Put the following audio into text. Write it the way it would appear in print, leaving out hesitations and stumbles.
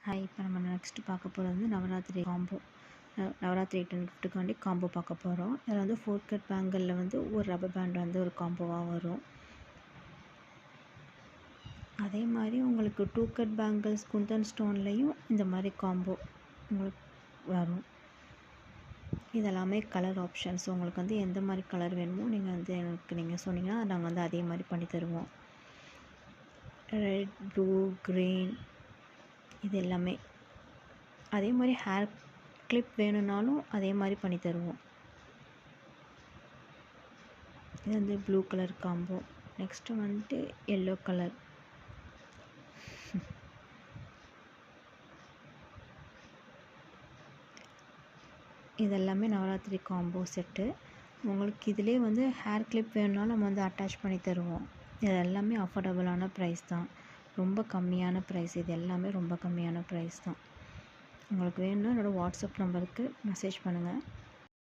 Hi, இப்போ நம்ம next பார்க்க போகிறது வந்து நவராத்திரி காம்போ. நவராத்திரி 10 கிஃப்ட்டுக்காண்டி காம்போ பார்க்க போகிறோம். இதில் வந்து 4 கட் பேங்கிளில் வந்து ஒரு ரப்பர் பேண்ட் வந்து ஒரு காம்போவாக வரும். அதே மாதிரி உங்களுக்கு 2 கட் பேங்கிள்ஸ் குந்தன் ஸ்டோன்லேயும் இந்த மாதிரி காம்போ உங்களுக்கு வரும். இதெல்லாமே கலர் ஆப்ஷன்ஸ். உங்களுக்கு வந்து எந்த மாதிரி கலர் வேணுமோ நீங்கள் வந்து எனக்கு சொன்னீங்கன்னா நாங்கள் வந்து அதே மாதிரி பண்ணி தருவோம். ரெட், ப்ளூ, க்ரீன் இது எல்லாமே. அதே மாதிரி ஹேர் கிளிப் வேணும்னாலும் அதே மாதிரி பண்ணி தருவோம். இது வந்து ப்ளூ கலர் காம்போ. நெக்ஸ்ட்டு வந்துட்டு எல்லோ கலர். இதெல்லாமே நவராத்திரி காம்போ செட்டு. உங்களுக்கு இதிலே வந்து ஹேர் கிளிப் வேணும்னாலும் நம்ம வந்து அட்டாச் பண்ணி தருவோம். இது எல்லாமே அஃபோர்டபுளான ப்ரைஸ் தான், ரொம்ப கம்மியான ப்ரைஸ். இது எல்லாமே ரொம்ப கம்மியான ப்ரைஸ் தான். உங்களுக்கு வேணும்னா என்னோடய வாட்ஸ்அப் நம்பருக்கு மெசேஜ் பண்ணுங்கள்.